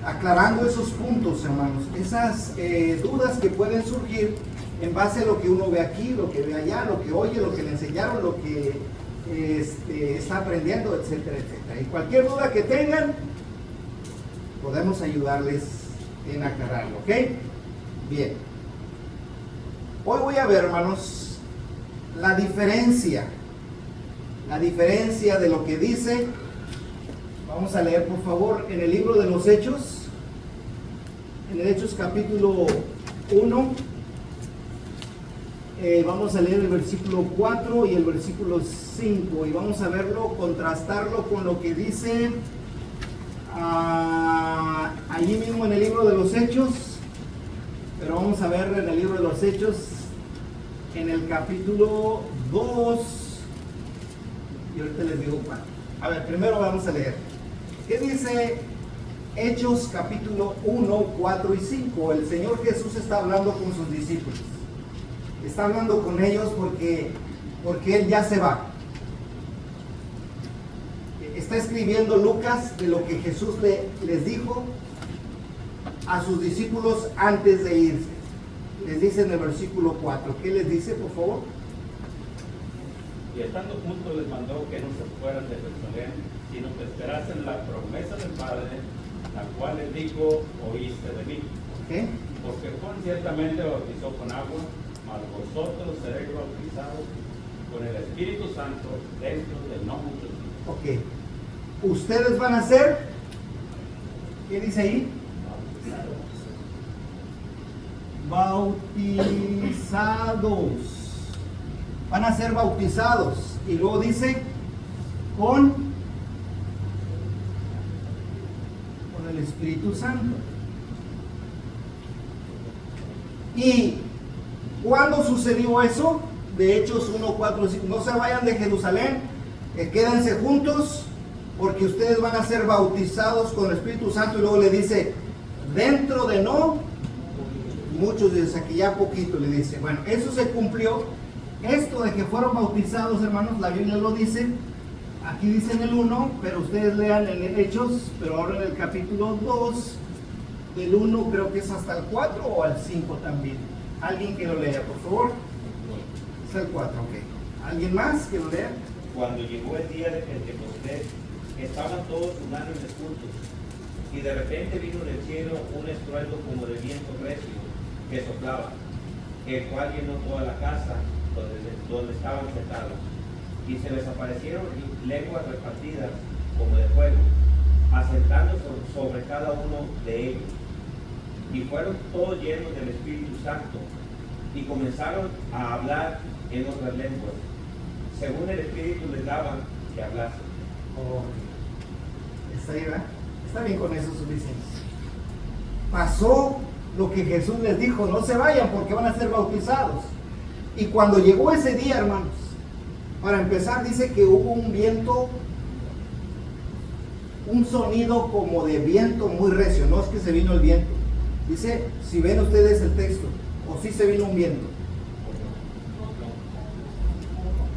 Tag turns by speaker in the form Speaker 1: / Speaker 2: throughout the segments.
Speaker 1: aclarando esos puntos, hermanos, esas dudas que pueden surgir en base a lo que uno ve aquí, lo que ve allá, lo que oye, lo que le enseñaron, lo que está aprendiendo, etcétera, etcétera. Y cualquier duda que tengan, podemos ayudarles en aclararlo, ¿ok? Bien. Hoy voy a ver, hermanos, la diferencia de lo que dice. Vamos a leer, por favor, en el libro de los Hechos, en el Hechos capítulo 1, vamos a leer el versículo 4 y el versículo 5, y vamos a verlo, contrastarlo con lo que dice allí mismo en el libro de los Hechos, pero vamos a ver en el libro de los Hechos, en el capítulo 2, y ahorita les digo cuál. A ver, primero vamos a leer. ¿Qué dice Hechos capítulo 1, 4 y 5? El Señor Jesús está hablando con sus discípulos. Está hablando con ellos porque Él ya se va. Está escribiendo Lucas de lo que Jesús les dijo a sus discípulos antes de irse. Les dice en el versículo 4. ¿Qué les dice, por favor?
Speaker 2: Y estando juntos les mandó que no se fueran de Jerusalén, sino que esperasen la promesa del Padre, la cual les dijo, oíste de mí.
Speaker 1: ¿Okay?
Speaker 2: Porque Juan ciertamente bautizó con agua, mas vosotros seréis bautizados con el Espíritu Santo dentro de no mucho tiempo.
Speaker 1: Ok. Ustedes van a ser, ¿qué dice ahí? Bautizados. Van a ser bautizados. Y luego dice, con el Espíritu Santo. ¿Y cuándo sucedió eso? De Hechos 1, 4, 5. No se vayan de Jerusalén, quédense juntos, porque ustedes van a ser bautizados con el Espíritu Santo. Y luego le dice, dentro de no muchos días, aquí ya poquito, le dice. Bueno, eso se cumplió. Esto de que fueron bautizados, hermanos, la Biblia lo dice. Aquí dice en el 1, pero ustedes lean en el Hechos, pero ahora en el capítulo 2, del 1 creo que es hasta el 4 o al 5 también. Alguien que lo lea, por favor. Es el 4, ok. ¿Alguien más que lo lea?
Speaker 3: Cuando llegó el día de Pentecostés, estaban todos unánimes juntos, y de repente vino del cielo un estruendo como de viento recio que soplaba, el cual llenó toda la casa donde estaban sentados, y se les aparecieron lenguas repartidas como de fuego, asentando sobre cada uno de ellos, y fueron todos llenos del Espíritu Santo, y comenzaron a hablar en otras lenguas, según el Espíritu les daba que hablasen.
Speaker 1: Oh, está ahí, ¿verdad? Está bien, con eso suficiente. Pasó lo que Jesús les dijo, no se vayan porque van a ser bautizados. Y cuando llegó ese día, hermanos, para empezar dice que hubo un viento, un sonido como de viento muy recio. No es que se vino el viento, dice, si ven ustedes el texto, o si se vino un viento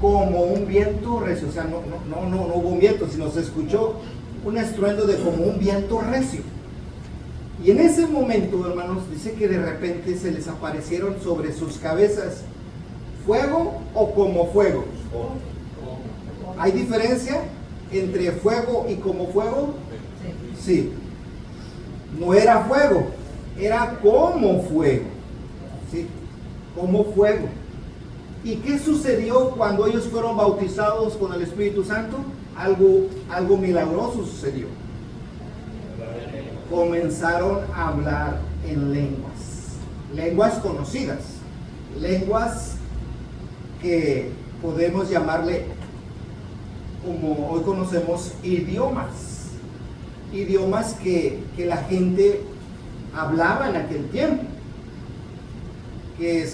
Speaker 1: como un viento recio, o sea, no hubo un viento, sino se escuchó un estruendo de como un viento recio. Y en ese momento, hermanos, dice que de repente se les aparecieron sobre sus cabezas fuego o como fuego. ¿Hay diferencia entre fuego y como fuego? Sí. No era fuego, era como fuego. ¿Sí? Como fuego. ¿Y qué sucedió cuando ellos fueron bautizados con el Espíritu Santo? Algo milagroso sucedió. Comenzaron a hablar en lenguas conocidas, lenguas que podemos llamarle, como hoy conocemos, idiomas que la gente hablaba en aquel tiempo, que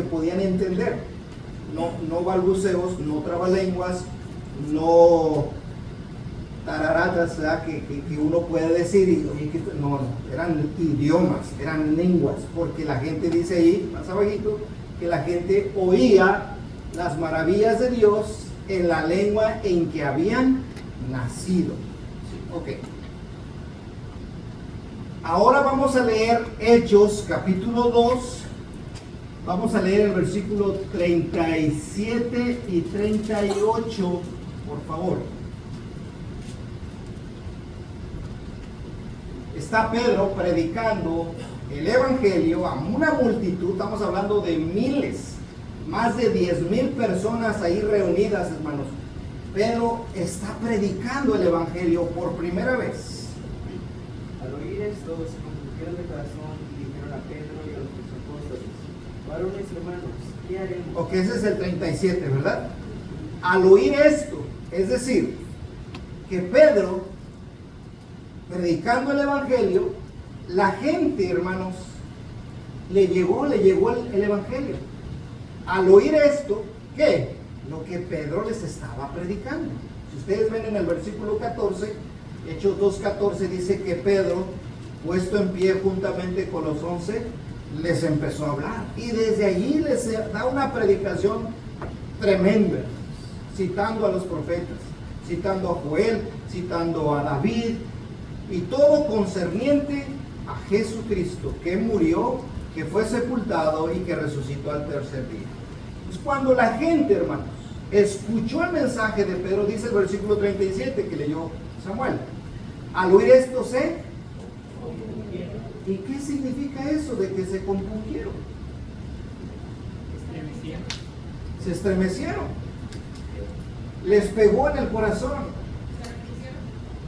Speaker 1: podían entender, no balbuceos, no trabalenguas, no tararatas, ¿verdad? Que uno puede decir, no, eran idiomas, eran lenguas, porque la gente dice ahí, más abajito, que la gente oía las maravillas de Dios en la lengua en que habían nacido. ¿Sí? Ok. Ahora vamos a leer Hechos capítulo 2. Vamos a leer el versículo 37 y 38, por favor. Está Pedro predicando el evangelio a una multitud, estamos hablando de miles, más de 10,000 personas ahí reunidas, hermanos. Pedro está predicando el evangelio por primera vez.
Speaker 4: Al oír esto, se compungieron de corazón y dijeron a Pedro y a los apóstoles: varones hermanos, ¿qué haremos?
Speaker 1: Ok, ese es el 37, ¿verdad? Al oír esto, es decir, que Pedro, predicando el evangelio, la gente, hermanos, le llegó el evangelio. Al oír esto, ¿qué? Lo que Pedro les estaba predicando. Si ustedes ven en el versículo 14, Hechos 2:14, dice que Pedro, puesto en pie juntamente con los 11, les empezó a hablar. Y desde allí les da una predicación tremenda, citando a los profetas, citando a Joel, citando a David, y todo concerniente a Jesucristo, que murió, que fue sepultado y que resucitó al tercer día. Pues cuando la gente, hermanos, escuchó el mensaje de Pedro, dice el versículo 37 que leyó Samuel, al oír esto ¿y qué significa eso de que se compungieron? Se estremecieron. Les pegó en el corazón.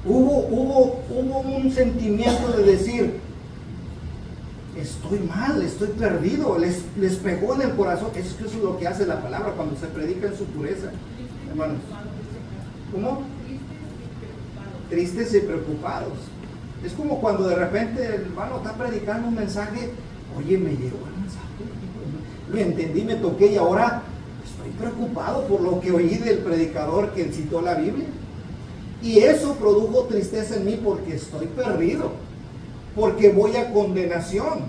Speaker 1: Hubo un sentimiento de decir: estoy mal, estoy perdido. Les pegó en el corazón. Eso es lo que hace la palabra cuando se predica en su pureza, hermanos. ¿Cómo? Tristes y preocupados. Es como cuando de repente el hermano está predicando un mensaje: oye, me llegó el mensaje, lo entendí, me toqué, y ahora estoy preocupado por lo que oí del predicador que citó la Biblia. Y eso produjo tristeza en mí porque estoy perdido, porque voy a condenación,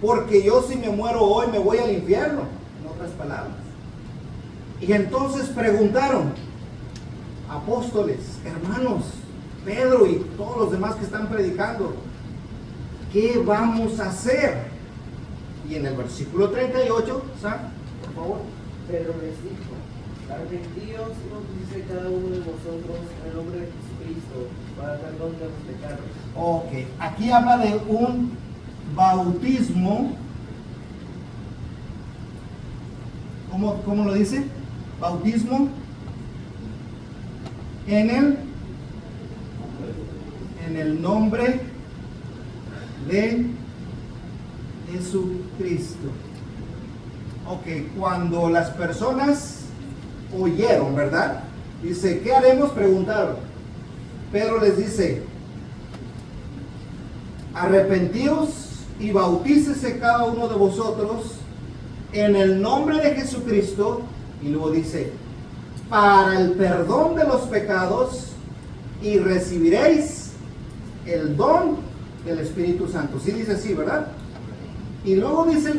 Speaker 1: porque yo si me muero hoy me voy al infierno, en otras palabras. Y entonces preguntaron, apóstoles, hermanos, Pedro y todos los demás que están predicando, ¿qué vamos a hacer? Y en el versículo 38, ¿saben? Por favor.
Speaker 4: Pedro les dijo: arrepentíos y bautícese cada uno de vosotros en el nombre de Jesucristo para perdón de los pecados.
Speaker 1: Ok, aquí habla de un bautismo. ¿Cómo lo dice? Bautismo en el nombre de Jesucristo. Ok, cuando las personas oyeron, ¿verdad? Dice, ¿qué haremos? Preguntaron. Pedro les dice, arrepentíos y bautícese cada uno de vosotros en el nombre de Jesucristo, y luego dice, para el perdón de los pecados, y recibiréis el don del Espíritu Santo. Sí dice así, ¿verdad? Y luego dice,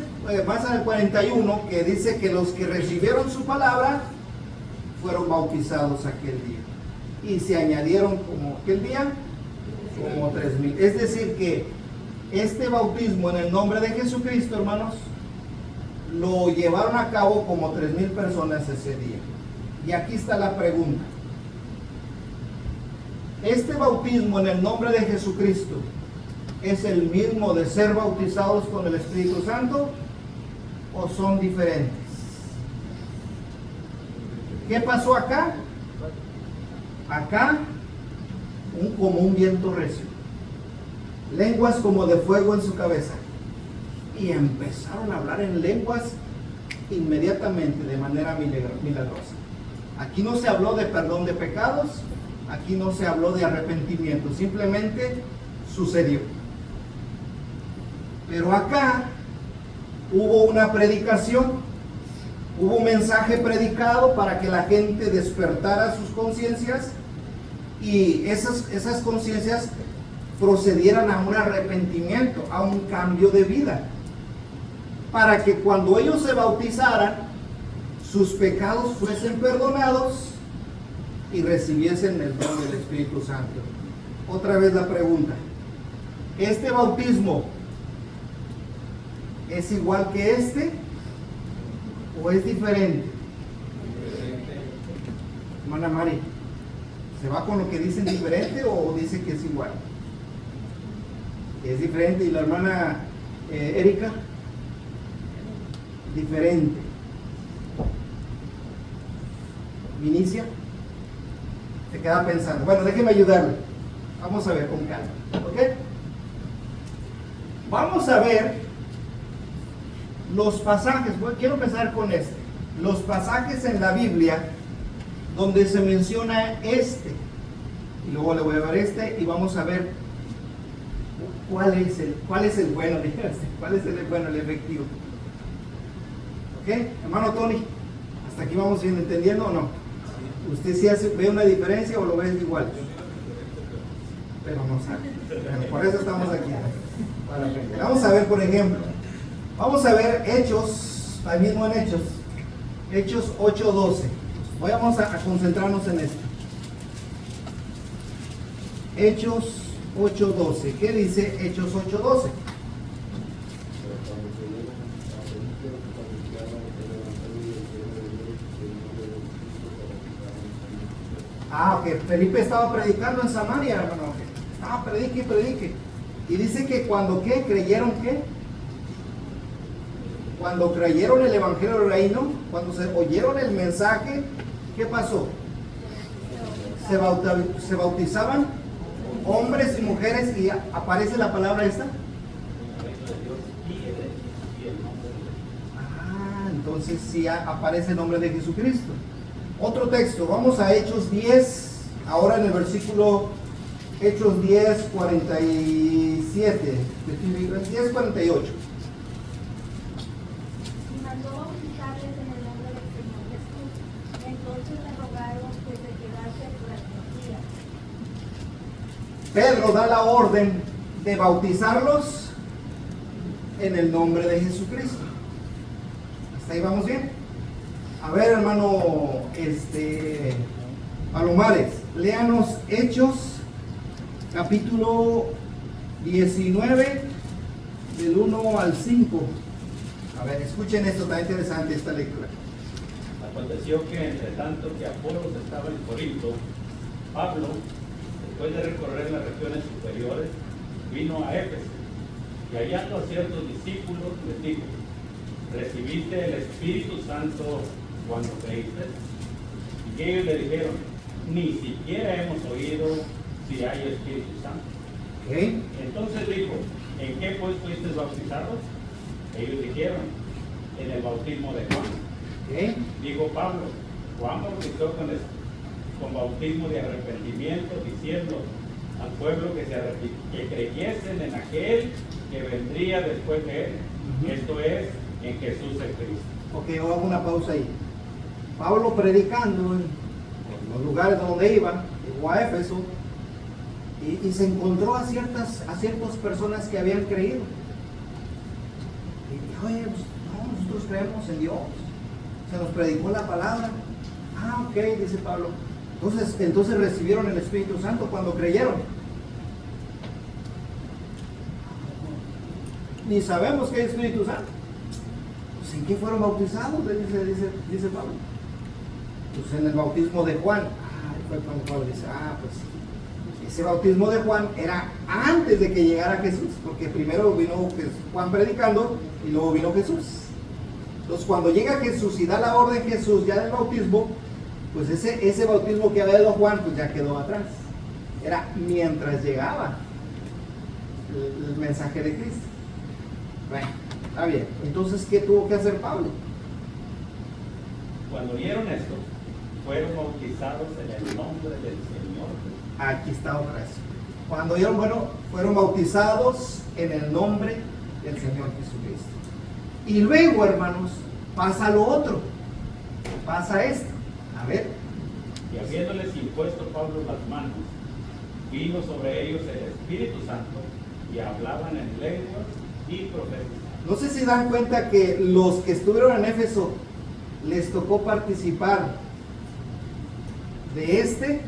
Speaker 1: más en el 41, que dice que los que recibieron su palabra fueron bautizados aquel día. Y se añadieron como aquel día, como 3,000. Es decir que este bautismo en el nombre de Jesucristo, hermanos, lo llevaron a cabo como 3,000 personas ese día. Y aquí está la pregunta. ¿Este bautismo en el nombre de Jesucristo es el mismo de ser bautizados con el Espíritu Santo o son diferentes? ¿Qué pasó acá? Acá, como un viento recio, lenguas como de fuego en su cabeza, y empezaron a hablar en lenguas inmediatamente, de manera milagrosa. Aquí no se habló de perdón de pecados, aquí no se habló de arrepentimiento, simplemente sucedió. Pero acá hubo una predicación, hubo un mensaje predicado para que la gente despertara sus conciencias, y esas conciencias procedieran a un arrepentimiento, a un cambio de vida, para que cuando ellos se bautizaran, sus pecados fuesen perdonados y recibiesen el don del Espíritu Santo. Otra vez la pregunta, ¿este bautismo es igual que este o es diferente? Hermana Mari, ¿se va con lo que dicen diferente o dice que es igual? Es diferente. ¿Y la hermana Erika? Diferente. Vinicia se queda pensando. Bueno, déjeme ayudarle. Vamos a ver con calma, ¿ok? Vamos a ver los pasajes. Bueno, quiero empezar con este. Los pasajes en la Biblia donde se menciona este. Y luego le voy a ver este y vamos a ver cuál es el bueno, cuál es el bueno, el efectivo. ¿Ok? Hermano Tony, ¿hasta aquí vamos bien entendiendo o no? ¿Usted sí ve una diferencia o lo ve igual? Pero no sabe. Bueno, por eso estamos aquí. Para aprender. Vamos a ver, por ejemplo, vamos a ver Hechos, ahí mismo en Hechos 8:12. Vamos a concentrarnos en esto. Hechos 8:12. ¿Qué dice Hechos 8:12? Ah, ok. Felipe estaba predicando en Samaria, hermano. Ah, predique, predique. Y dice que cuando ¿qué? ¿Creyeron qué? Cuando creyeron el Evangelio del Reino, cuando se oyeron el mensaje, ¿qué pasó? Se bautizaban hombres y mujeres y aparece la palabra esta. Ah, entonces sí aparece el nombre de Jesucristo. Otro texto, vamos a Hechos 10, ahora en el versículo Hechos 10, 47, 10, 48.
Speaker 5: Y mandó bautizarles en el nombre del Señor Jesús. Entonces le rogaron que se quedase por los días.
Speaker 1: Pedro da la orden de bautizarlos en el nombre de Jesucristo. ¿Hasta ahí vamos bien? A ver, hermano Palomares, léanos Hechos capítulo 19 del 1 al 5. A ver, escuchen esto, está interesante esta lectura.
Speaker 2: Aconteció que entre tanto que Apolos estaba en Corinto, Pablo, después de recorrer las regiones superiores, vino a Éfeso, y hallando a ciertos discípulos les dijo: ¿recibiste el Espíritu Santo cuando creíste? Y que ellos le dijeron: ni siquiera hemos oído si hay Espíritu Santo.
Speaker 1: ¿Okay?
Speaker 2: Entonces dijo: ¿en qué pues fuisteis bautizados? Ellos dijeron: en el bautismo de Juan.
Speaker 1: ¿Okay?
Speaker 2: Dijo Pablo: Juan bautizó con bautismo de arrepentimiento, diciendo al pueblo que creyesen en aquel que vendría después de él, esto es, en Jesús el Cristo.
Speaker 1: Ok, hago una pausa ahí. Pablo predicando en los lugares donde iba, llegó a Éfeso y se encontró a ciertas personas que habían creído. Y dijo: oye, pues, no, nosotros creemos en Dios. Se nos predicó la palabra. Ah, ok, dice Pablo. Entonces recibieron el Espíritu Santo cuando creyeron. Ni sabemos qué es Espíritu Santo. Pues, ¿en qué fueron bautizados? Dice Pablo. Pues en el bautismo de Juan. Fue cuando Pablo dice: pues ese bautismo de Juan era antes de que llegara Jesús, porque primero vino Juan predicando y luego vino Jesús. Entonces cuando llega Jesús y da la orden Jesús ya del bautismo, pues ese bautismo que había dado Juan pues ya quedó atrás. Era mientras llegaba el mensaje de Cristo. Bueno, está bien. Entonces, ¿qué tuvo que hacer Pablo?
Speaker 2: Cuando oyeron esto, fueron bautizados en el nombre del Señor.
Speaker 1: Aquí está otra vez. Cuando oyeron, fueron bautizados en el nombre del Señor Jesucristo. Y luego, hermanos, pasa lo otro. Pasa esto. A ver.
Speaker 2: Y habiéndoles impuesto Pablo las manos, vino sobre ellos el Espíritu Santo y hablaban en lenguas y profetizaban.
Speaker 1: No sé si dan cuenta que los que estuvieron en Éfeso les tocó participar de este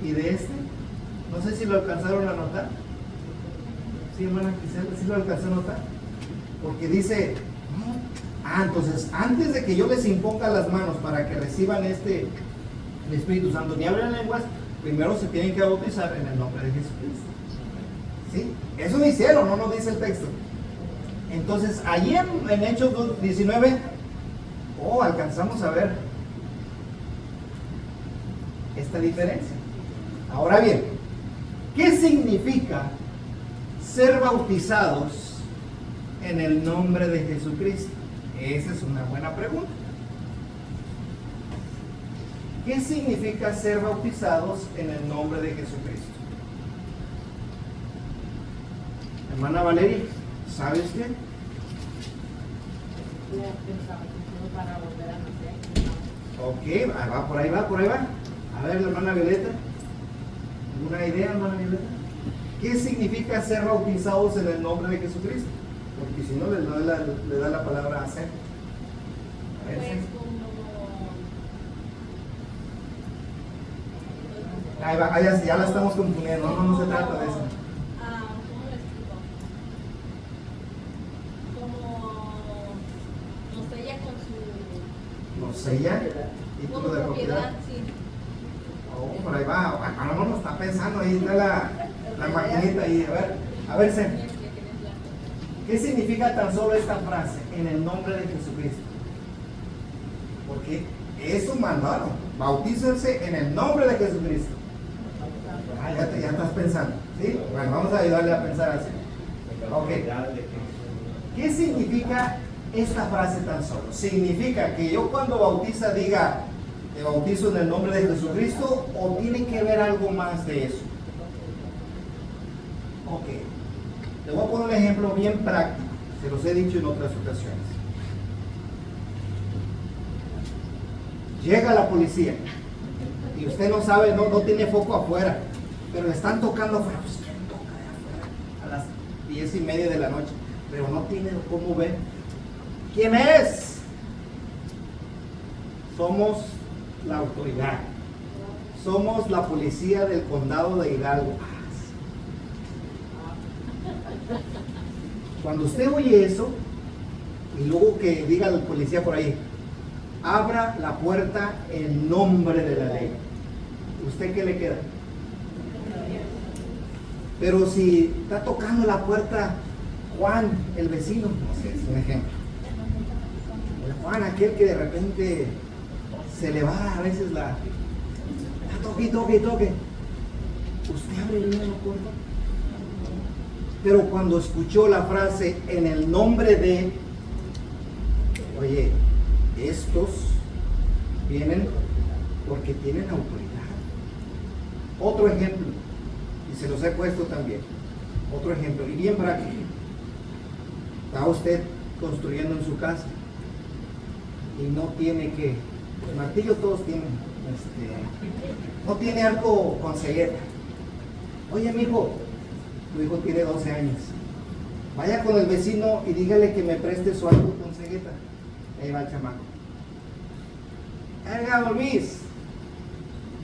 Speaker 1: y de este. No sé si lo alcanzaron a notar. Sí, hermana Crisela, ¿sí lo alcanzó a notar? Porque dice, entonces, antes de que yo les imponga las manos para que reciban el Espíritu Santo, ni hablen lenguas, primero se tienen que bautizar en el nombre de Jesucristo. ¿Sí? Eso lo hicieron, no nos dice el texto. Entonces, allí en Hechos 19, alcanzamos a ver esta diferencia. Ahora bien, ¿qué significa ser bautizados en el nombre de Jesucristo? Esa es una buena pregunta. ¿Qué significa ser bautizados en el nombre de Jesucristo? Hermana Valeria, ¿sabe usted?
Speaker 5: Para volver a nacer.
Speaker 1: Ok, ahí va. A ver, la hermana Violeta. ¿Alguna idea, hermana Violeta? ¿Qué significa ser bautizados en el nombre de Jesucristo? Porque si no, le da la palabra hacer. A ver,
Speaker 5: Pues
Speaker 1: sí.
Speaker 5: como
Speaker 1: Ahí va, ya la estamos confundiendo, no se trata de eso.
Speaker 5: ¿cómo lo explico? Como nos sella con su
Speaker 1: ¿Nos sella? Título
Speaker 5: como
Speaker 1: de
Speaker 5: propiedad,
Speaker 1: propiedad.
Speaker 5: sí.
Speaker 1: Oh, por ahí va. A lo mejor está pensando, ahí está la maquinita ahí. A ver, Sen. ¿Qué significa tan solo esta frase? En el nombre de Jesucristo. Porque eso mandaron. Bautícense en el nombre de Jesucristo. Ya estás pensando. ¿Sí? Bueno, vamos a ayudarle a pensar así. Ok. ¿Qué significa esta frase tan solo? Significa que yo cuando bautiza diga, te bautizo en el nombre de Jesucristo, o tiene que ver algo más de eso. Ok. Te voy a poner un ejemplo bien práctico. Se los he dicho en otras ocasiones. Llega la policía y usted no sabe, no tiene foco afuera, pero le están tocando afuera. Pues, ¿quién toca de afuera? A las 10:30 de la noche, pero no tiene cómo ver. ¿Quién es? Somos la autoridad. Somos la policía del condado de Hidalgo. Cuando usted oye eso, y luego que diga el policía por ahí, abra la puerta en nombre de la ley, ¿usted qué le queda? Pero si está tocando la puerta Juan, el vecino, no sé, es un ejemplo. El Juan, aquel que de repente se le va a veces toque. ¿Usted abriría la puerta? Pero cuando escuchó la frase en el nombre de, oye, estos vienen porque tienen autoridad. Otro ejemplo, y se los he puesto también, otro ejemplo, y bien práctico. Está usted construyendo en su casa y no tiene que, los martillos todos tienen, no tiene arco con cegueta. Oye, mijo, tu hijo tiene 12 años. Vaya con el vecino y dígale que me preste su arco con cegueta. Ahí va el chamaco. Venga, don Luis,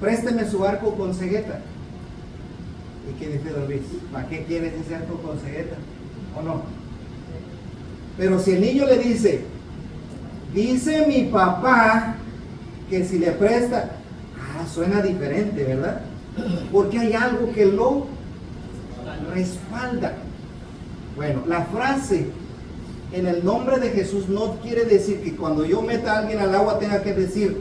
Speaker 1: présteme su arco con cegueta. ¿Y qué dice don Luis? ¿Para qué quieres ese arco con cegueta? ¿O no? Pero si el niño le dice mi papá que si le presta, suena diferente, ¿verdad? Porque hay algo que lo respalda. Bueno, la frase en el nombre de Jesús no quiere decir que cuando yo meta a alguien al agua tenga que decir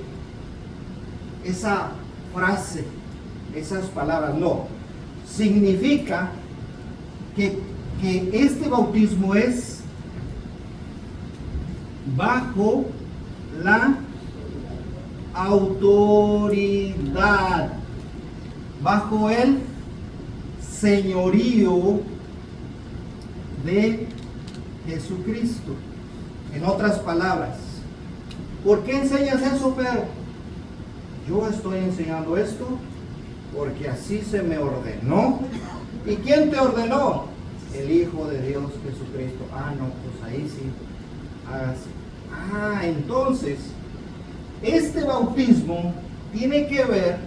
Speaker 1: esa frase, esas palabras. No, significa que este bautismo es bajo la autoridad, bajo el señorío de Jesucristo. En otras palabras, ¿por qué enseñas eso, Pedro? Yo estoy enseñando esto porque así se me ordenó. ¿Y quién te ordenó? El Hijo de Dios Jesucristo. No, pues ahí sí. Hágase. Entonces, este bautismo tiene que ver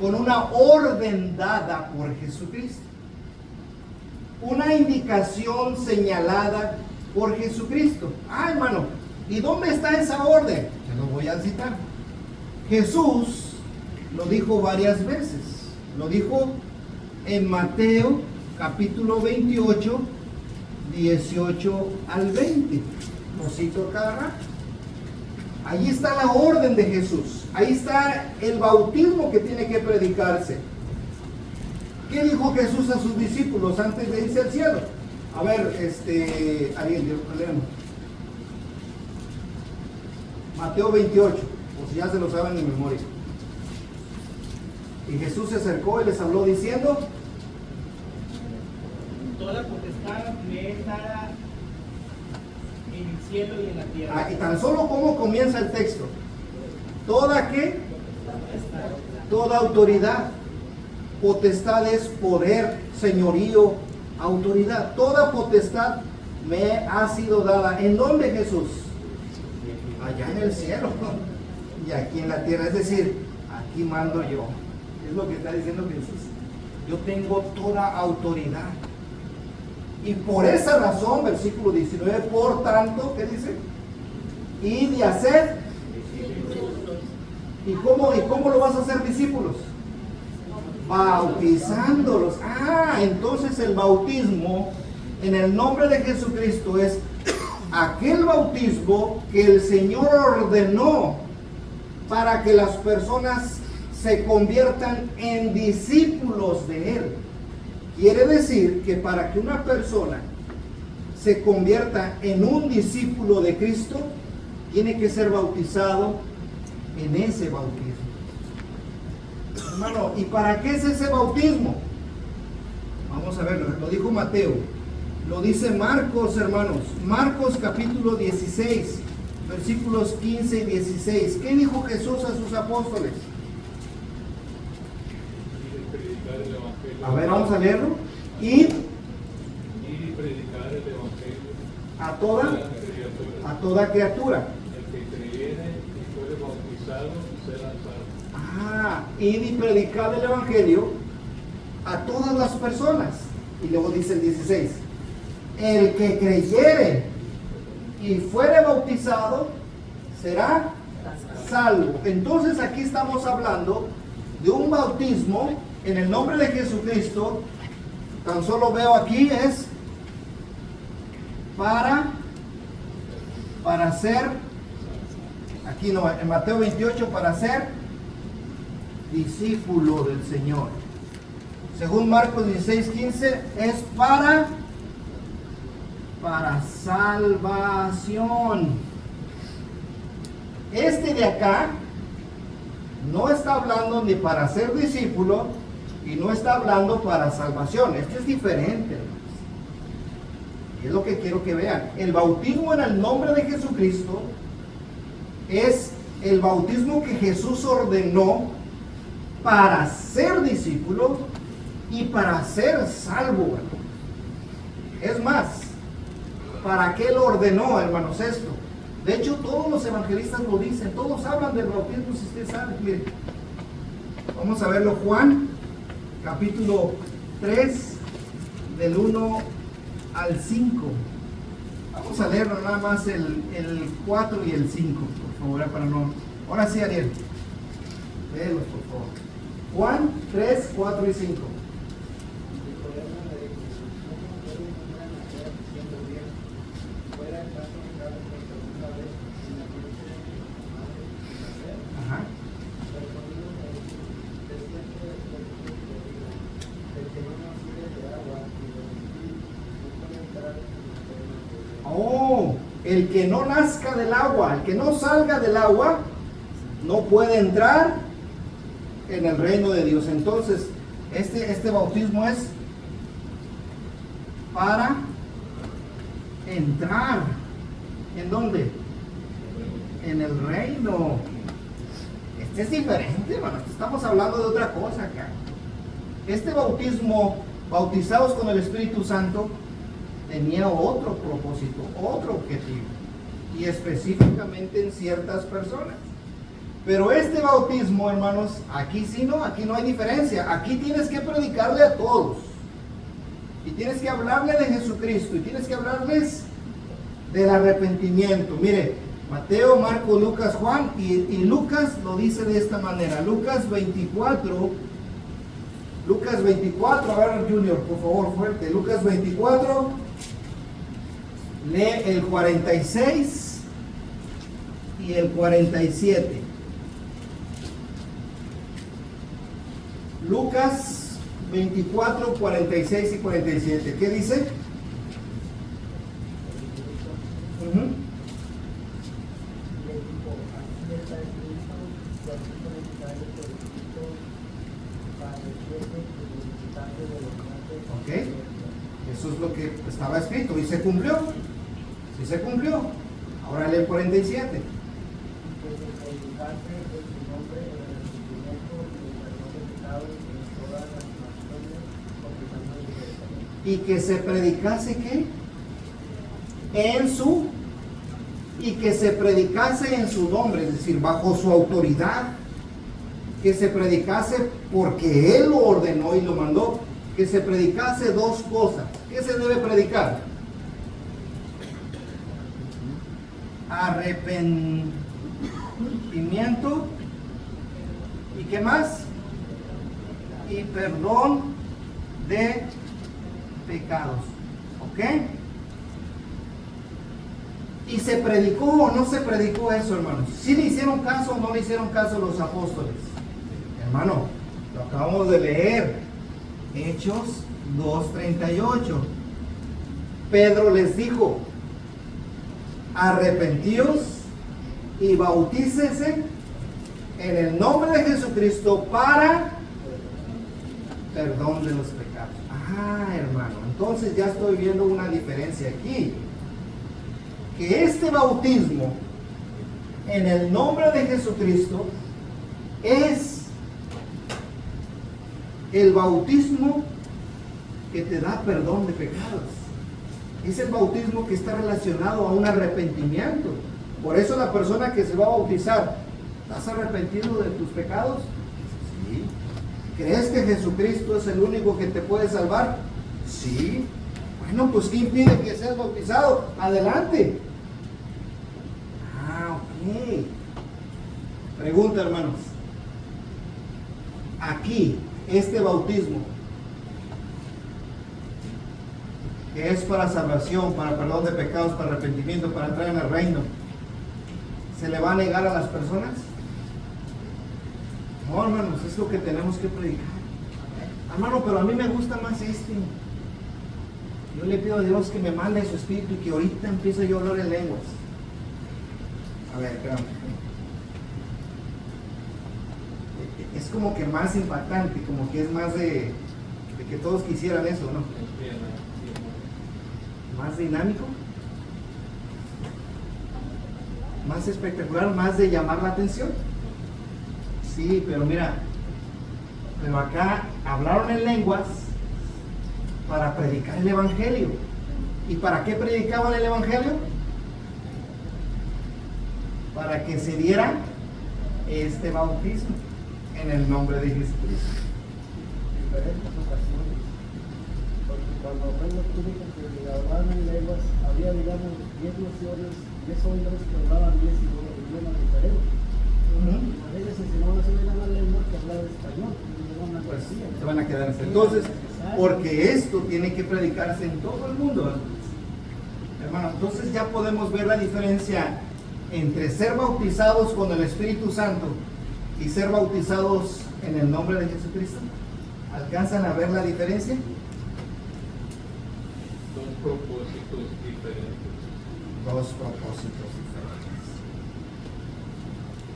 Speaker 1: con una orden dada por Jesucristo. una indicación señalada por Jesucristo. Ah, hermano, ¿y dónde está esa orden? Se lo voy a citar. Jesús lo dijo varias veces. Lo dijo en Mateo capítulo 28, 18 al 20. Lo cito cada rato. Allí está la orden de Jesús. Ahí está el bautismo que tiene que predicarse. ¿Qué dijo Jesús a sus discípulos antes de irse al cielo? A ver, alguien, leemos. Mateo 28, o si ya se lo saben en memoria. Y Jesús se acercó y les habló diciendo:
Speaker 6: toda potestad me es dada en el cielo y en la tierra.
Speaker 1: Y tan solo como comienza el texto. ¿Toda qué? Toda autoridad. Potestad es poder, señorío, autoridad. Toda potestad me ha sido dada. ¿En dónde, Jesús? Allá en el cielo. Y aquí en la tierra. Es decir, aquí mando yo. Es lo que está diciendo Jesús. Yo tengo toda autoridad. Y por esa razón, versículo 19, por tanto, ¿qué dice? Y de hacer. ¿Y cómo lo vas a hacer discípulos? Bautizándolos. Entonces el bautismo en el nombre de Jesucristo es aquel bautismo que el Señor ordenó para que las personas se conviertan en discípulos de Él. Quiere decir que para que una persona se convierta en un discípulo de Cristo, tiene que ser bautizado en ese bautismo. Hermano, ¿y para qué es ese bautismo? Vamos a verlo, lo dijo Mateo, lo dice Marcos, hermanos. Marcos capítulo 16, versículos 15 y 16. ¿Qué dijo Jesús a sus apóstoles? A ver, vamos a leerlo. Ir
Speaker 7: y predicar el evangelio
Speaker 1: a toda criatura.
Speaker 7: El que creyere y fuere bautizado será salvo.
Speaker 1: Ir y predicar el evangelio a todas las personas. Y luego dice el 16: el que creyere y fuere bautizado será salvo. Entonces aquí estamos hablando de un bautismo en el nombre de Jesucristo. Tan solo veo aquí es para ser, aquí no, en Mateo 28, para ser discípulo del Señor. Según Marcos 16:15 es para salvación. Este de acá no está hablando ni para ser discípulo y no está hablando para salvación. Esto es diferente, hermanos. Es lo que quiero que vean. El bautismo en el nombre de Jesucristo es el bautismo que Jesús ordenó para ser discípulo y para ser salvo, hermanos. Es más, ¿para qué lo ordenó, hermanos, esto? De hecho, todos los evangelistas lo dicen, todos hablan del bautismo, si usted sabe. Miren, vamos a verlo. Juan, capítulo 3, del 1 al 5. Vamos a leerlo nada más el 4 y el 5, por favor, para no... Ahora sí, Ariel, léelos, por favor. Juan 3, 4 y 5. El que no nazca del agua, el que no salga del agua, no puede entrar en el reino de Dios. Entonces, este bautismo es para entrar. ¿En dónde? En el reino. Este es diferente, hermano. Estamos hablando de otra cosa acá. Este bautismo, bautizados con el Espíritu Santo, tenía otro propósito, otro objetivo, y específicamente en ciertas personas. Pero este bautismo, hermanos, aquí sí no, aquí no hay diferencia. Aquí tienes que predicarle a todos. Y tienes que hablarle de Jesucristo y tienes que hablarles del arrepentimiento. Mire, Mateo, Marco, Lucas, Juan y Lucas lo dice de esta manera. Lucas 24, a ver Junior, por favor, fuerte. Lucas 24, lee el 46 y el 47. Lucas 24, 46 y 47. ¿Qué dice? Ok, eso es lo que estaba escrito y se cumplió. Sí se cumplió. Ahora lee el 47. Y que se predicase ¿qué? Y que se predicase en su nombre, es decir, bajo su autoridad, que se predicase porque Él lo ordenó y lo mandó, que se predicase dos cosas. ¿Qué se debe predicar? Arrepentimiento, ¿y qué más? Y perdón de pecados. ¿Ok? ¿Y se predicó o no se predicó eso, hermanos? ¿Sí le hicieron caso o no le hicieron caso los apóstoles? Hermano, lo acabamos de leer. Hechos 2:38. Pedro les dijo: arrepentíos y bautícese en el nombre de Jesucristo para perdón de los pecados. Ah, hermano, entonces ya estoy viendo una diferencia aquí. Que este bautismo en el nombre de Jesucristo es el bautismo que te da perdón de pecados. Es el bautismo que está relacionado a un arrepentimiento. Por eso la persona que se va a bautizar, ¿estás arrepentido de tus pecados? Sí. ¿Crees que Jesucristo es el único que te puede salvar? Sí. Bueno, pues ¿qué impide que seas bautizado? Adelante. Ah, ok. Pregunta, hermanos. Aquí, este bautismo, que es para salvación, para perdón de pecados, para arrepentimiento, para entrar en el reino, ¿se le va a negar a las personas? No, hermanos, es lo que tenemos que predicar. Hermano, pero a mí me gusta más este. Yo le pido a Dios que me mande su espíritu y que ahorita empiece yo a hablar en lenguas. A ver, espérame. Es como que más impactante, como que es más de que todos quisieran eso, ¿no? Más dinámico, más espectacular, más de llamar la atención. Sí, pero mira, pero acá hablaron en lenguas para predicar el evangelio. ¿Y para qué predicaban el evangelio? Para que se diera este bautismo en el nombre de Jesucristo.
Speaker 4: Diferentes ocasiones, porque cuando Pedro tuvo que hablaban en lenguas, había, digamos, 10 naciones, 10 hombres que hablaban 10 idiomas diferentes. A ellos si no se ven a la lengua que hablar español,
Speaker 1: pues se van a quedar así. Entonces, porque esto tiene que predicarse en todo el mundo, hermano. Entonces ya podemos ver la diferencia entre ser bautizados con el Espíritu Santo y ser bautizados en el nombre de Jesucristo. ¿Alcanzan a ver la diferencia?
Speaker 7: Dos propósitos diferentes.
Speaker 1: Dos propósitos diferentes.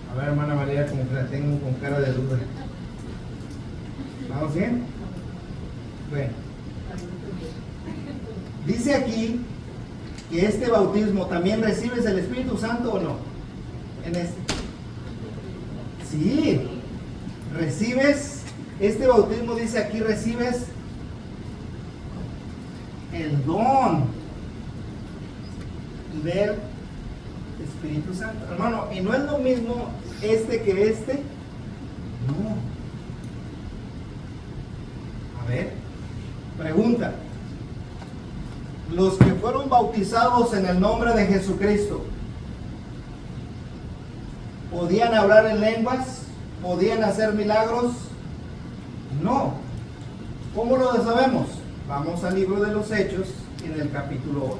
Speaker 1: A ver, hermana María, como que la tengo con cara de duda. ¿Vamos bien? Bueno. Dice aquí que este bautismo también recibes el Espíritu Santo o no. En este. Sí. Recibes, este bautismo dice aquí, recibes el don del Espíritu Santo. Hermano, y no es lo mismo este que este. No. A ver, pregunta. los que fueron bautizados en el nombre de Jesucristo, ¿podían hablar en lenguas? ¿Podían hacer milagros? No. ¿Cómo lo sabemos? Vamos al libro de los Hechos, en el capítulo 8.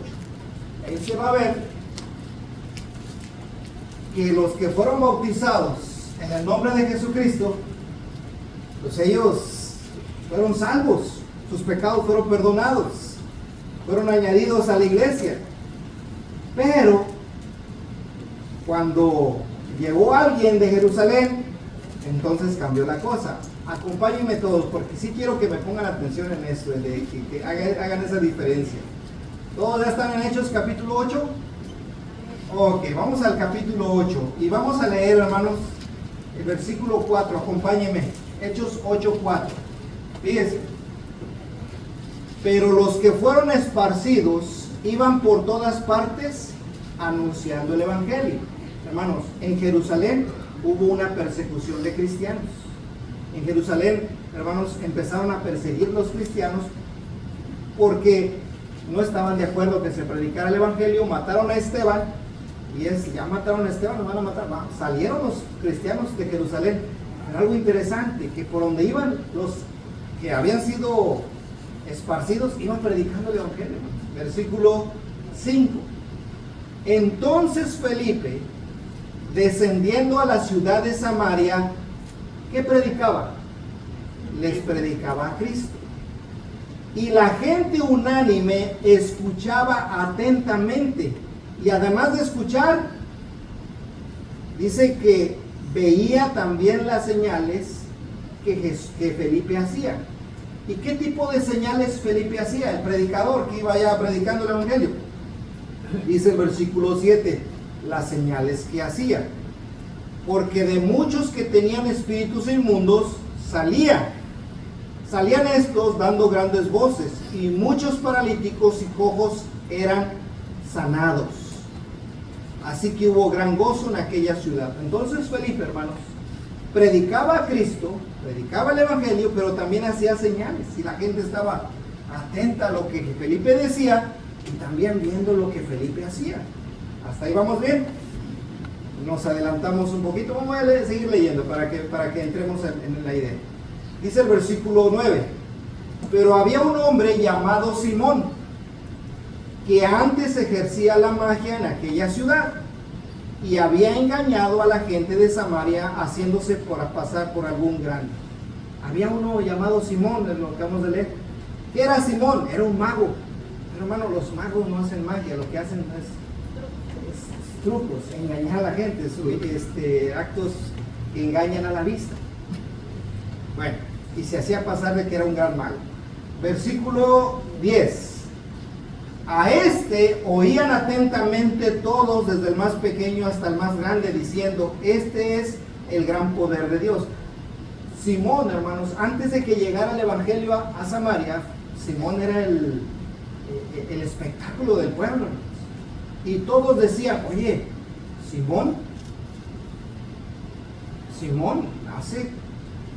Speaker 1: Ahí se va a ver que los que fueron bautizados en el nombre de Jesucristo, pues ellos fueron salvos, sus pecados fueron perdonados, fueron añadidos a la iglesia. Pero cuando llegó alguien de Jerusalén, entonces cambió la cosa. Acompáñenme todos, porque sí quiero que me pongan atención en esto, que hagan esa diferencia. ¿Todos ya están en Hechos capítulo 8? Ok, vamos al capítulo 8 y vamos a leer, hermanos, el versículo 4. Acompáñenme. Hechos 8:4. Fíjense. Pero los que fueron esparcidos iban por todas partes anunciando el evangelio. Hermanos, en Jerusalén hubo una persecución de cristianos. En Jerusalén, hermanos, empezaron a perseguir los cristianos porque no estaban de acuerdo que se predicara el evangelio. Mataron a Esteban y ya mataron a Esteban, nos van a matar. Salieron los cristianos de Jerusalén. Pero algo interesante, que por donde iban los que habían sido esparcidos, iban predicando el evangelio. Versículo 5. Entonces Felipe, descendiendo a la ciudad de Samaria, ¿qué predicaba? Les predicaba a Cristo. Y la gente unánime escuchaba atentamente. Y además de escuchar, dice que veía también las señales que Felipe hacía. ¿Y qué tipo de señales Felipe hacía? El predicador que iba ya predicando el evangelio. Dice el versículo 7, las señales que hacía. Porque de muchos que tenían espíritus inmundos salían estos dando grandes voces, y muchos paralíticos y cojos eran sanados. Así que hubo gran gozo en aquella ciudad. Entonces Felipe, hermanos, predicaba a Cristo, predicaba el evangelio, pero también hacía señales, y la gente estaba atenta a lo que Felipe decía y también viendo lo que Felipe hacía. ¿Hasta ahí vamos bien? Nos adelantamos un poquito, vamos a seguir leyendo para que entremos en la idea. Dice el versículo 9, pero había un hombre llamado Simón, que antes ejercía la magia en aquella ciudad, y había engañado a la gente de Samaria, haciéndose pasar por algún grande. Había uno llamado Simón, es lo que acabamos de leer. ¿Qué era Simón? Era un mago. Pero hermano, los magos no hacen magia, lo que hacen es trucos, engañar a la gente, actos que engañan a la vista. Bueno, y se hacía pasar de que era un gran mago. Versículo 10. A este oían atentamente todos, desde el más pequeño hasta el más grande, diciendo, este es el gran poder de Dios. Simón, hermanos, antes de que llegara el evangelio a Samaria, Simón era el espectáculo del pueblo. Y todos decían, oye, Simón hace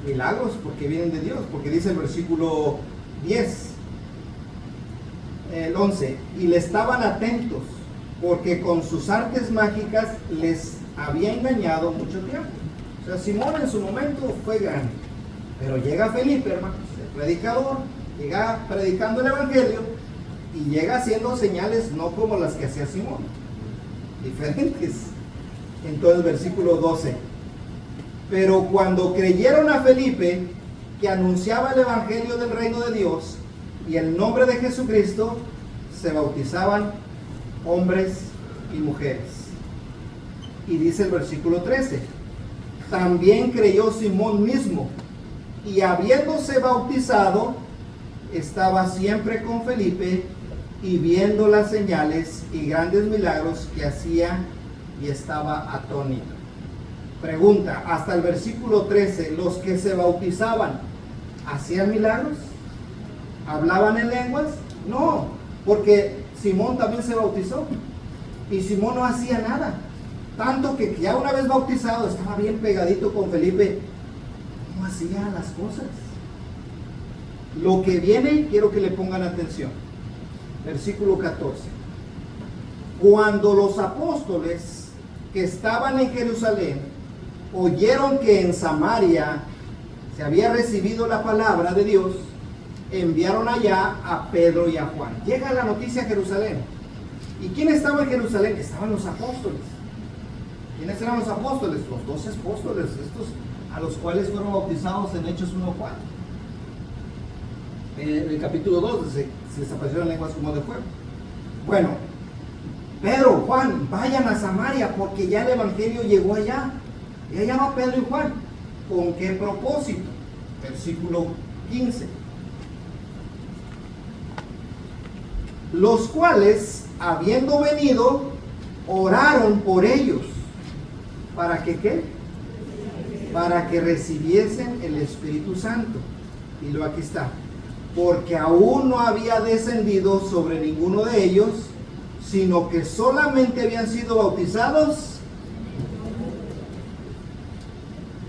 Speaker 1: milagros porque vienen de Dios, porque dice el versículo 10, el 11, y le estaban atentos porque con sus artes mágicas les había engañado mucho tiempo. O sea, Simón en su momento fue grande, pero llega Felipe, hermanos, el predicador, llega predicando el evangelio y llega haciendo señales no como las que hacía Simón, diferentes. Entonces versículo 12, pero cuando creyeron a Felipe, que anunciaba el evangelio del reino de Dios y el nombre de Jesucristo, se bautizaban hombres y mujeres. Y dice el versículo 13, también creyó Simón mismo, y habiéndose bautizado, estaba siempre con Felipe, y viendo las señales y grandes milagros que hacía, y estaba atónito. Pregunta, hasta el versículo 13, ¿los que se bautizaban hacían milagros? ¿Hablaban en lenguas? No, porque Simón también se bautizó y Simón no hacía nada, tanto que ya una vez bautizado estaba bien pegadito con Felipe, no hacía las cosas. Lo que viene, quiero que le pongan atención. versículo 14. Cuando los apóstoles que estaban en Jerusalén oyeron que en Samaria se había recibido la palabra de Dios, enviaron allá a Pedro y a Juan. Llega la noticia a Jerusalén. ¿Y quién estaba en Jerusalén? Estaban los apóstoles. ¿Quiénes eran los apóstoles? Los 12 apóstoles, estos a los cuales fueron bautizados en Hechos 1:4. En el capítulo 2 se desaparecieron lenguas como de fuego. Bueno, Pedro, Juan, vayan a Samaria porque ya el evangelio llegó allá. Y allá va Pedro y Juan. ¿Con qué propósito? Versículo 15. Los cuales, habiendo venido, oraron por ellos. ¿Para que qué? Para que recibiesen el Espíritu Santo. Y luego aquí está. Porque aún no había descendido sobre ninguno de ellos, sino que solamente habían sido bautizados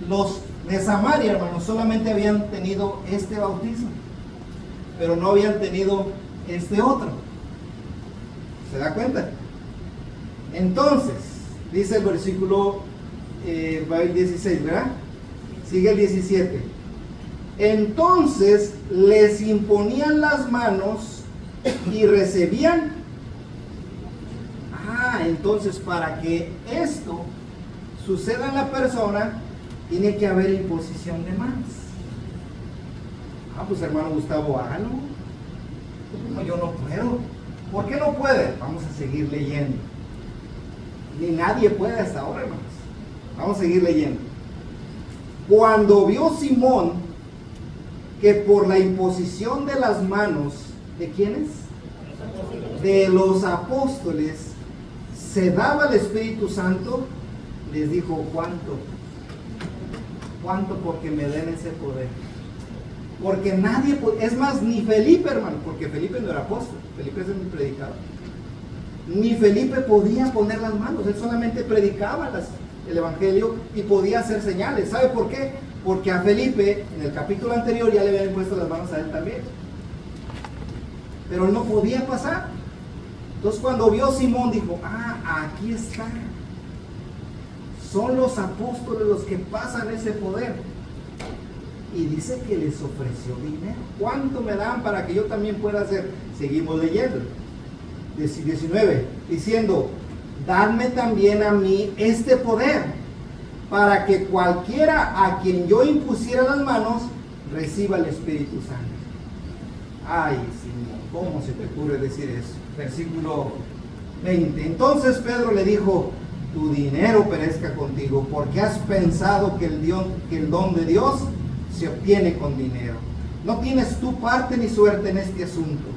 Speaker 1: los de Samaria, hermanos. Solamente habían tenido este bautismo, pero no habían tenido este otro. ¿Se da cuenta? Entonces, dice el versículo va el 16, ¿verdad? Sigue el 17. Entonces les imponían las manos y recibían. Entonces para que esto suceda en la persona, tiene que haber imposición de manos. Pues hermano Gustavo, hágalo. No, yo no puedo. ¿Por qué no puede? Vamos a seguir leyendo. Ni nadie puede hasta ahora, hermanos. Vamos a seguir leyendo. Cuando vio Simón que por la imposición de las manos, ¿de quiénes? De los apóstoles, se daba el Espíritu Santo, les dijo, ¿cuánto? ¿Cuánto? Porque me den ese poder. Porque nadie, es más, ni Felipe, hermano, porque Felipe no era apóstol, Felipe es el predicador. Ni Felipe podía poner las manos, él solamente predicaba el evangelio y podía hacer señales. ¿Sabe por qué? Porque a Felipe, en el capítulo anterior, ya le habían puesto las manos a él también. Pero él no podía pasar. Entonces cuando vio Simón dijo, aquí está. Son los apóstoles los que pasan ese poder. Y dice que les ofreció dinero. ¿Cuánto me dan para que yo también pueda hacer? Seguimos leyendo. 19. Diciendo, dadme también a mí este poder, para que cualquiera a quien yo impusiera las manos, reciba el Espíritu Santo. Ay, Simón, ¿cómo se te ocurre decir eso? Versículo 20. Entonces Pedro le dijo, tu dinero perezca contigo, porque has pensado que el don de Dios se obtiene con dinero. No tienes tu parte ni suerte en este asunto,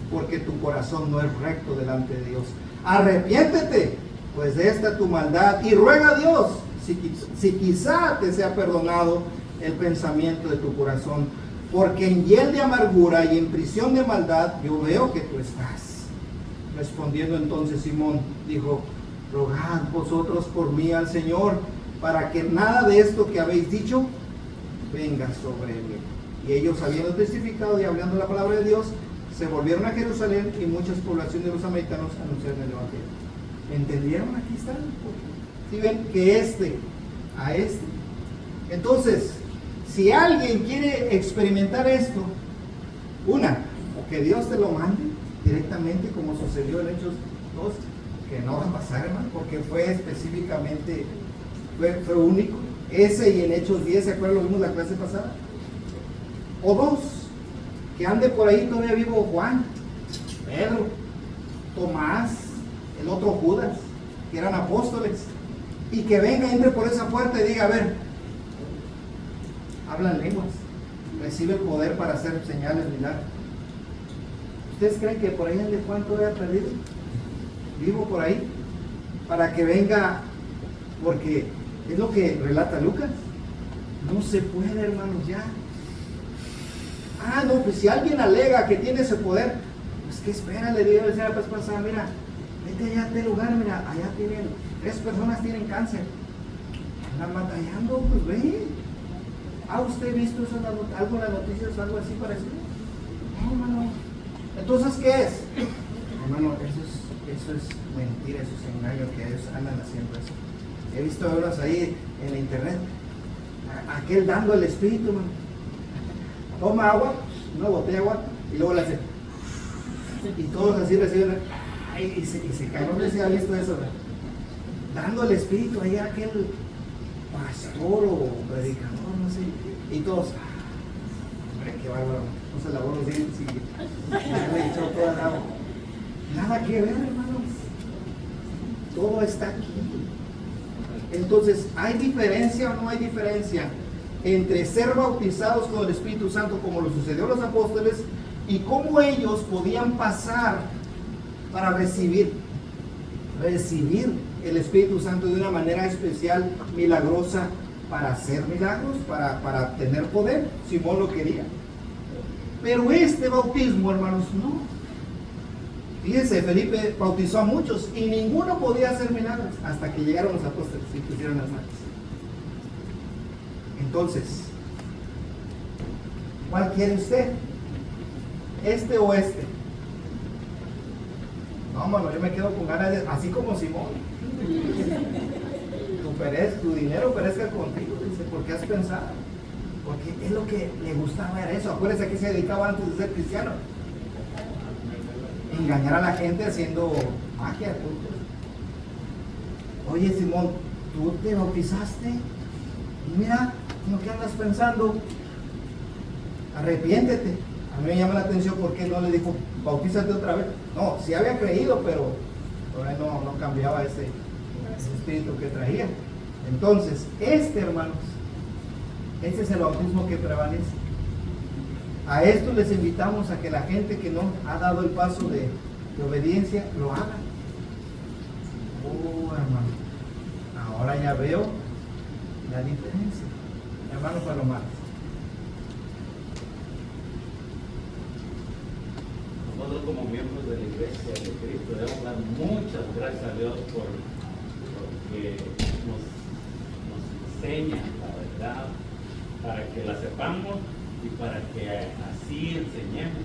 Speaker 1: porque tu corazón no es recto delante de Dios. Arrepiéntete pues de esta tu maldad y ruega a Dios si quizá te sea perdonado el pensamiento de tu corazón, porque en hiel de amargura y en prisión de maldad yo veo que tú estás. Respondiendo entonces Simón dijo, rogad vosotros por mí al Señor, para que nada de esto que habéis dicho venga sobre mí. Y ellos, habiendo testificado y hablando la palabra de Dios, se volvieron a Jerusalén, y muchas poblaciones de los samaritanos anunciaron el evangelio. ¿Entendieron? Aquí está. Si ven que a este. Entonces, si alguien quiere experimentar esto, o que Dios te lo mande directamente, como sucedió en Hechos 2, que no va a pasar, hermano, porque fue específicamente, fue único. Ese, y en Hechos 10, ¿se acuerdan? Lo vimos la clase pasada. O 2, que ande por ahí todavía vivo Juan, Pedro, Tomás, el otro Judas, que eran apóstoles, y que venga, entre por esa puerta y diga, a ver, hablan lenguas, recibe el poder para hacer señales, milagros. ¿Ustedes creen que por ahí ande Juan todavía perdido? Vivo por ahí, para que venga, porque es lo que relata Lucas. No se puede, hermanos, ya. No, pues si alguien alega que tiene ese poder, pues que espera, le digo la vez pasada, mira, vete allá a este lugar, mira, allá tienen, 3 personas tienen cáncer, andan batallando, pues ve. ¿Usted ha visto eso, algo en las noticias, algo así parecido? No, hermano. Entonces, ¿qué es? Hermano, eso es mentira, eso es engaño que ellos andan haciendo eso. He visto a unos ahí en la internet, aquel dando el espíritu, hermano. Toma agua, una botella de agua, y luego la hace. Y todos así reciben, ay, y se caen. No sé si ha visto eso, ¿verdad? Dando el espíritu ahí a aquel pastor o predicador, no sé. Y todos, hombre, qué bárbaro. No se lavó los dientes y le echó toda el agua. Nada que ver, hermanos. Todo está aquí. Entonces, ¿hay diferencia o no hay diferencia entre ser bautizados con el Espíritu Santo como lo sucedió a los apóstoles y cómo ellos podían pasar para recibir el Espíritu Santo de una manera especial, milagrosa, para hacer milagros, para tener poder? Simón lo quería. Pero este bautismo, hermanos, no. Fíjense, Felipe bautizó a muchos y ninguno podía hacer milagros hasta que llegaron los apóstoles y pusieron las manos. Entonces, ¿cuál quiere usted? ¿Este o este? No, mano, yo me quedo con ganas de, así como Simón. Tu dinero perezca contigo, dice, ¿por qué has pensado? Porque es lo que le gustaba, era eso. Acuérdense que se dedicaba antes de ser cristiano. Engañar a la gente haciendo magia. Oye, Simón, tú te bautizaste y mira lo que andas pensando, arrepiéntete. A mí me llama la atención porque no le dijo bautízate otra vez. No, sí había creído, pero todavía no cambiaba ese espíritu que traía. Entonces, hermanos, este es el bautismo que prevalece. A esto les invitamos a que la gente que no ha dado el paso de obediencia lo haga. Oh, hermano, ahora ya veo la diferencia. Hermano Palomares.
Speaker 2: Nosotros como miembros de la Iglesia de Cristo debemos dar muchas gracias a Dios porque nos enseña la verdad para que la sepamos y para que así enseñemos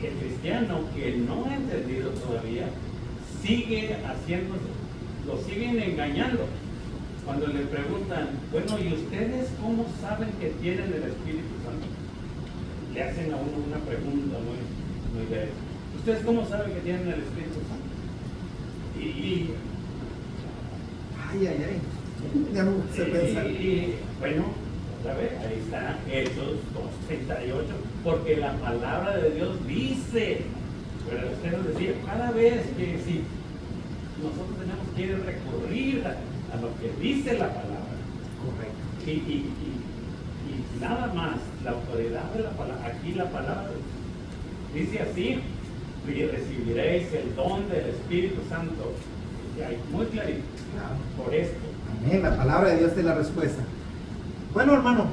Speaker 2: el cristiano que no ha entendido todavía sigue haciéndose, lo siguen engañando. Cuando le preguntan, bueno, ¿y ustedes cómo saben que tienen el Espíritu Santo? Le hacen a uno una pregunta muy breve. ¿Ustedes cómo saben que tienen el Espíritu Santo?
Speaker 1: Ay. Ya no sé pensar.
Speaker 2: Bueno, otra vez, ahí está Hechos 2:38, porque la palabra de Dios dice, pero usted nos decía, cada vez que si nosotros tenemos que recurrir a lo que dice la palabra. Correcto. Y nada más, la autoridad de la palabra, aquí la palabra dice así, y recibiréis el don del Espíritu Santo. Y hay muy claridad por esto.
Speaker 1: Amén, la palabra de Dios es la respuesta. Bueno, hermano,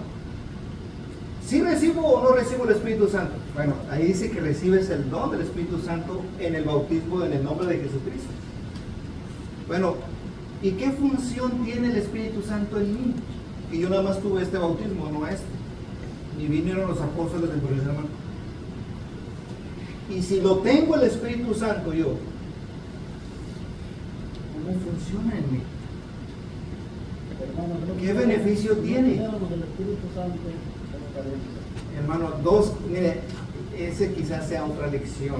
Speaker 1: ¿sí recibo o no recibo el Espíritu Santo? Bueno, ahí dice que recibes el don del Espíritu Santo en el bautismo en el nombre de Jesucristo. Bueno, ¿y qué función tiene el Espíritu Santo en mí? Que yo nada más tuve este bautismo, no este. Ni vinieron los apóstoles del hermano. Y si lo tengo el Espíritu Santo yo, ¿cómo funciona en mí? ¿Qué beneficio tiene? Hermano, mire, ese quizás sea otra lección.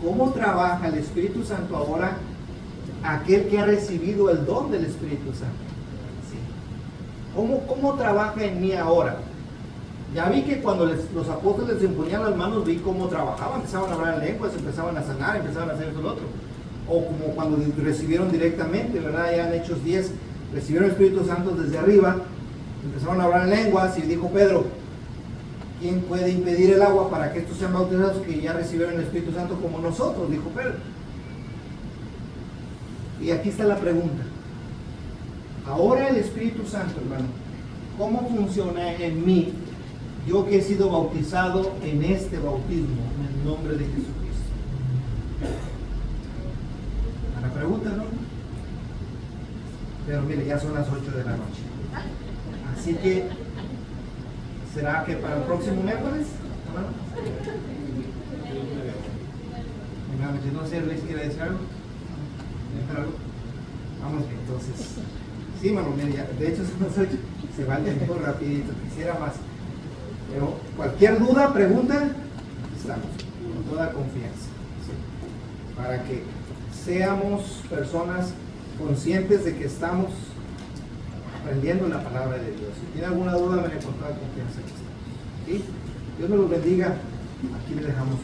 Speaker 1: ¿Cómo trabaja el Espíritu Santo ahora aquel que ha recibido el don del Espíritu Santo? Sí. ¿Cómo trabaja en mí ahora? Ya vi que cuando los apóstoles se imponían las manos, vi cómo trabajaban, empezaban a hablar en lenguas, empezaban a sanar, empezaban a hacer eso y lo otro. O como cuando recibieron directamente, ¿verdad? Ya en Hechos 10, recibieron el Espíritu Santo desde arriba, empezaron a hablar en lenguas y dijo Pedro, ¿quién puede impedir el agua para que estos sean bautizados que ya recibieron el Espíritu Santo como nosotros? Dijo Pedro. Y aquí está la pregunta. Ahora el Espíritu Santo, hermano, ¿cómo funciona en mí? Yo que he sido bautizado en este bautismo, en el nombre de Jesucristo. La pregunta, ¿no? Pero mire, ya son las 8 de la noche. Así que, ¿Será que para el próximo miércoles? Hermano? Hermano, yo no sé, Luis, ¿quiere decir algo? ¿Dejar algo? Vamos bien, entonces. Sí, hermano, mire, ya, de hecho son las 8, se va el tiempo rapidito, quisiera más. Pero cualquier duda, pregunta, estamos, con toda confianza. ¿Sí? Para que seamos personas conscientes de que estamos aprendiendo la palabra de Dios. Si tiene alguna duda, me con toda confianza que estamos. ¿Sí? Dios me los bendiga. Aquí le dejamos.